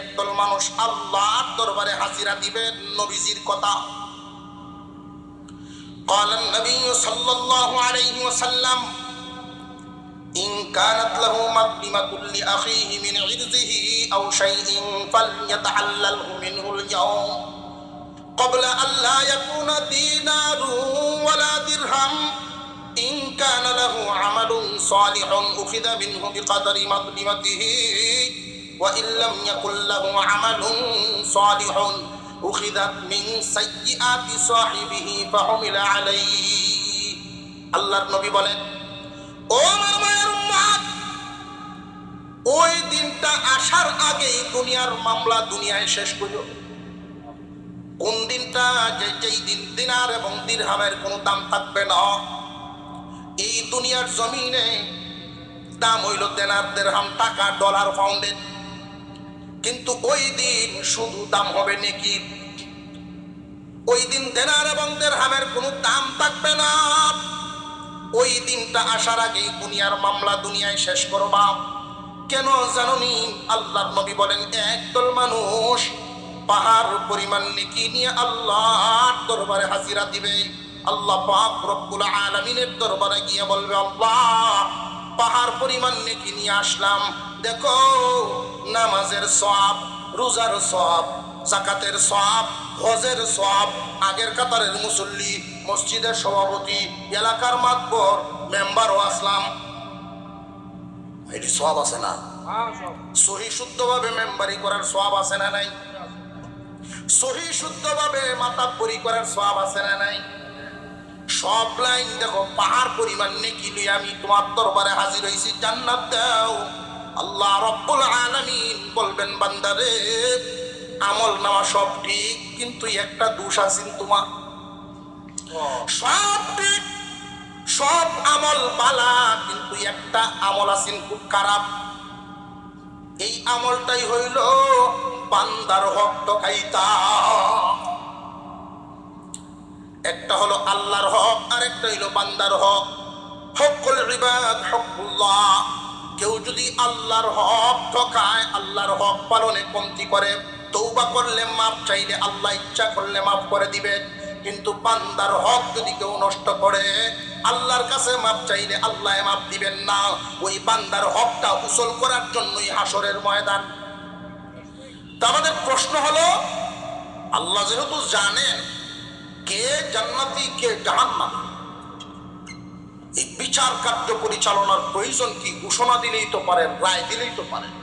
একদল মানুষ আল্লাহর দরবারে হাজিরা দিবেন। নবীজির কথা, قال النبي صلى الله عليه وسلم إن كانت له مظلمة لأخيه من عرضه أو شيء فليتحلله منه اليوم قبل أن لا يكون دينار ولا درهم إن كان له عمل صالح أخذ منه بقدر مظلمته وإن لم يكن له عمل صالح أخذت من سيئات صاحبه فحمل عليه الله النبي বলেন, ও আমার মায়ের উম্মত, ওই দিনটা আসার আগেই দুনিয়ার মামলা দুনিয়ায় শেষ করো। কোন দিনটা? যেই দিন দিনার এবং দিরহামের কোনো দাম থাকবে না। এই দুনিয়ার জমিনে দাম হইল দিনার, দিরহাম, টাকা, ডলার, পাউন্ডের, কিন্তু ওই দিন শুধু দাম হবে নেকি। ওই দিন দিনার এবং দিরহামের কোনো দাম থাকবে না। ওই দিনটা আসার আগেই দুনিয়ার মামলা দুনিয়ায় শেষ করবা। কেন জানোনি? আল্লাহর নবী বলেন, একদল মানুষ পাহাড় পরিমাণ নেকি নিয়ে আল্লাহর দরবারে হাজিরা দিবে। আল্লাহ পাক রব্বুল আলামিনের দরবারে গিয়ে বলবে, আল্লাহ, পাহাড় পরিমাণ নেকি নিয়ে আসলাম, দেখো নামাজের সওয়াব, রোজার সওয়াব, যাকাতের সওয়াব, হজের সওয়াব, আগের কাতারের মুসল্লি, মসজিদের সভাপতি, এলাকার মাতবর, মেম্বারও আসলাম। এটি সওয়াব আছে না? সহি শুদ্ধভাবে মেম্বারি করার সওয়াব আছে না নাই? সহি শুদ্ধভাবে মাতাব্বরি করার সওয়াব আছে না নাই? সব লাইন দেখো, পাহাড় পরিমাণ নেকি লই আমি তোমার দরবারে হাজির হইছি, জান্নাত দাও। আল্লাহ রব্বুল আলামিন বলবেন, বান্দারে, আমল নামা সব ঠিক, কিন্তু একটা দোষ আছে তোমার। সব ঠিক, সব আমল বালা, কিন্তু একটা আমল আছে খুব খারাপ। এই আমলটাই হইল বান্দার হক ঠকাইতা। একটা হলো আল্লাহর হক, আর একটা হইল বান্দার হক। হকুল ইবাদ হকুল্লাহ। কেউ যদি আল্লাহর হক ঠকায়, আল্লাহর হক পালনে কমতি করে, তওবা করলে মাফ চাইলে আল্লাহ ইচ্ছা করলে মাফ করে দিবে। কিন্তু বান্দার হক যদি কেউ নষ্ট করে, আল্লাহর কাছে মাফ চাইলে আল্লাহ মাফ দিবেন না। ওই বান্দার হকটা উসুল করার জন্যই হাসরের ময়দান। তা আমাদের প্রশ্ন হলো, আল্লাহ যেহেতু জানেন কে জান্নাতি কে জাহান্নামী, এই বিচার কার্য পরিচালনার প্রয়োজন কি? ঘোষণা দিলেই তো পারেন, রায় দিলেই তো পারেন।